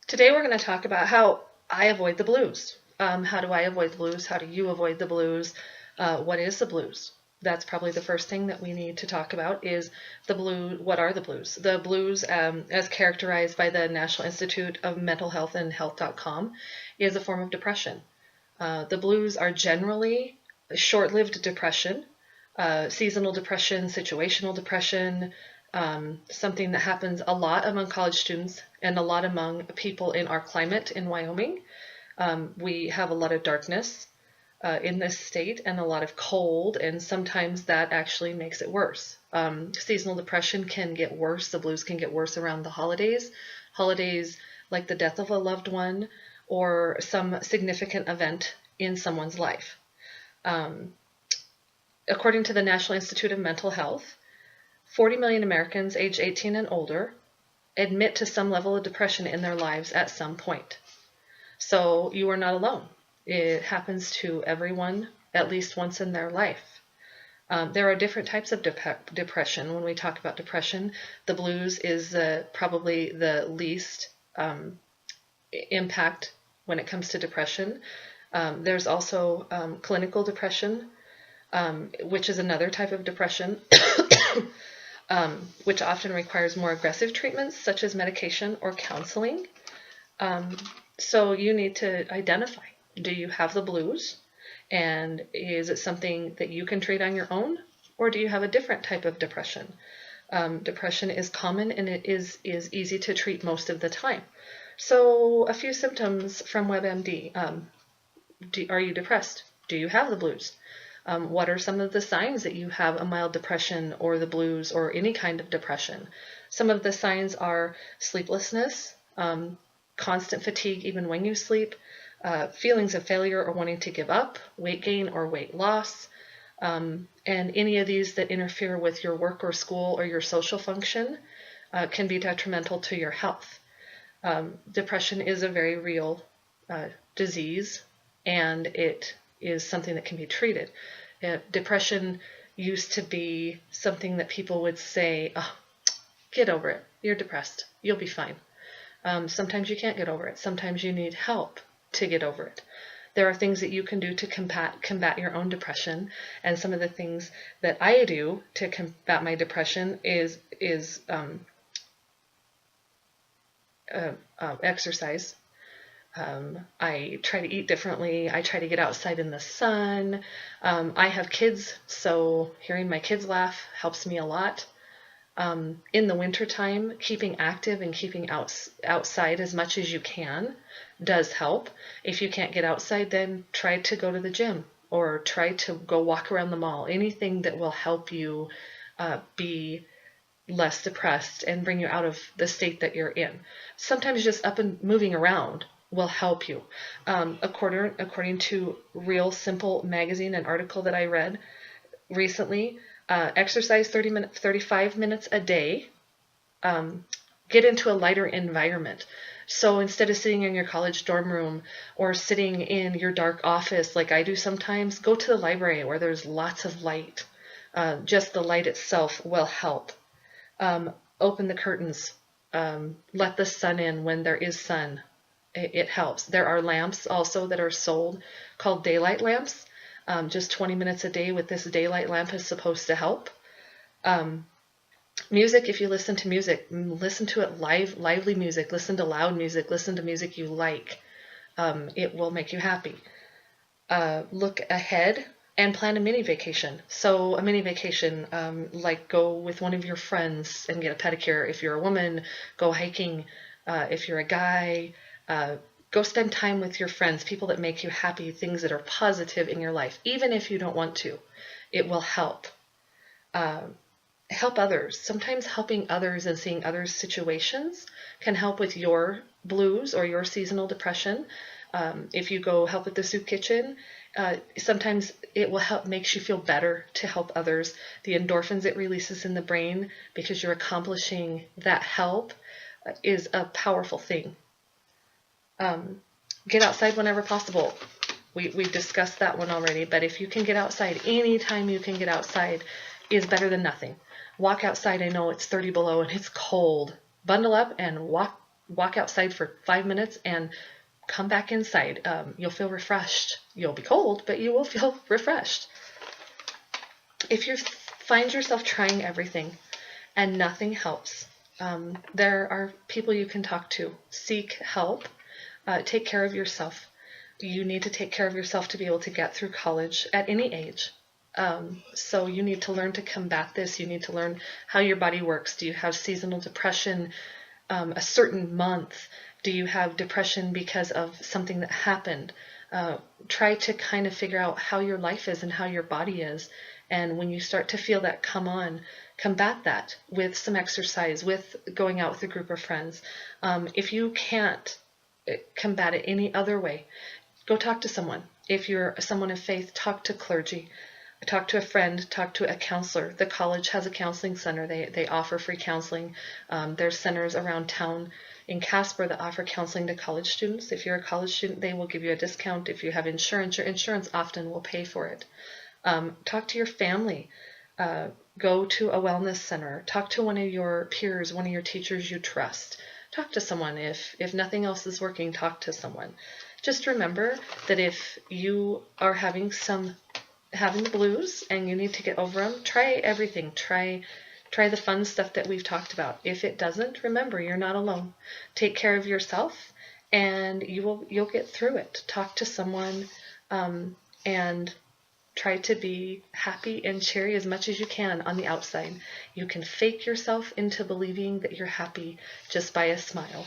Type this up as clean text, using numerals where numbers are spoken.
Today we're going to talk about how I avoid the blues. How do I avoid the blues? How do you avoid the blues? What is the blues? That's probably the first thing that we need to talk about is the blue. What are the blues? The blues, as characterized by the National Institute of Mental Health and Health.com, is a form of depression. The blues are generally short-lived depression, seasonal depression, situational depression, something that happens a lot among college students and a lot among people in our climate in Wyoming. We have a lot of darkness in this state and a lot of cold, and sometimes that actually makes it worse. Seasonal depression can get worse. The blues can get worse around the holidays. Holidays like the death of a loved one or some significant event in someone's life. According to the National Institute of Mental Health, 40 million Americans aged 18 and older admit to some level of depression in their lives at some point. So you are not alone. It happens to everyone at least once in their life. There are different types of depression. When we talk about depression, the blues is probably the least impact when it comes to depression. There's also clinical depression, which is another type of depression, which often requires more aggressive treatments such as medication or counseling. So you need to identify, do you have the blues? And is it something that you can treat on your own? Or do you have a different type of depression? Depression is common and it is easy to treat most of the time. So a few symptoms from WebMD. Are you depressed? Do you have the blues? What are some of the signs that you have a mild depression or the blues or any kind of depression? Some of the signs are sleeplessness, constant fatigue even when you sleep, feelings of failure or wanting to give up, weight gain or weight loss, and any of these that interfere with your work or school or your social function can be detrimental to your health. Depression is a very real disease, and it is something that can be treated. Depression used to be something that people would say, oh, get over it, you're depressed, you'll be fine. Sometimes you can't get over it. Sometimes you need help to get over it. There are things that you can do to combat your own depression, and some of the things that I do to combat my depression is exercise. I try to eat differently. I try to get outside in the sun. I have kids, so hearing my kids laugh helps me a lot. In the wintertime, keeping active and keeping outside as much as you can does help. If you can't get outside, then try to go to the gym or try to go walk around the mall. Anything that will help you be less depressed and bring you out of the state that you're in. Sometimes just up and moving around will help you. According to Real Simple magazine, an article that I read recently, exercise 35 minutes a day. Get into a lighter environment. So instead of sitting in your college dorm room or sitting in your dark office like I do sometimes, go to the library where there's lots of light. Just the light itself will help. Open the curtains. Let the sun in when there is sun. It helps. There are lamps also that are sold called daylight lamps. Just 20 minutes a day with this daylight lamp is supposed to help. Music, if you listen to music, listen to it lively music, listen to loud music, listen to music you like. It will make you happy. Look ahead and plan a mini vacation. So a mini vacation, like go with one of your friends and get a pedicure. If you're a woman, go hiking. If you're a guy, go spend time with your friends, people that make you happy, things that are positive in your life. Even if you don't want to, it will help. Help others. Sometimes helping others and seeing others' situations can help with your blues or your seasonal depression. If you go help at the soup kitchen, sometimes it will help, makes you feel better to help others. The endorphins it releases in the brain because you're accomplishing that help is a powerful thing. Get outside whenever possible. We discussed that one already, but if you can get outside, anytime you can get outside is better than nothing. Walk outside. I know it's 30 below and it's cold. Bundle up and walk walk outside for 5 minutes and come back inside. You'll feel refreshed. You'll be cold, but you will feel refreshed. If you find yourself trying everything and nothing helps, there are people you can talk to. Seek help. Take care of yourself. You need to take care of yourself to be able to get through college at any age. So you need to learn to combat this. You need to learn how your body works. Do you have seasonal depression a certain month? Do you have depression because of something that happened? Try to kind of figure out how your life is and how your body is. And when you start to feel that come on, combat that with some exercise, with going out with a group of friends. If you can't combat it any other way, go talk to someone. If you're someone of faith, talk to clergy. Talk to a friend, talk to a counselor. The college has a counseling center. They offer free counseling. There's centers around town in Casper that offer counseling to college students. If you're a college student, they will give you a discount. If you have insurance, your insurance often will pay for it. Talk to your family. Go to a wellness center. Talk to one of your peers, one of your teachers you trust. Talk to someone. If nothing else is working, talk to someone. Just remember that if you are having the blues and you need to get over them, try everything. Try the fun stuff that we've talked about. If it doesn't, remember, you're not alone. Take care of yourself and you'll get through it. Talk to someone and try to be happy and cheery as much as you can on the outside. You can fake yourself into believing that you're happy just by a smile.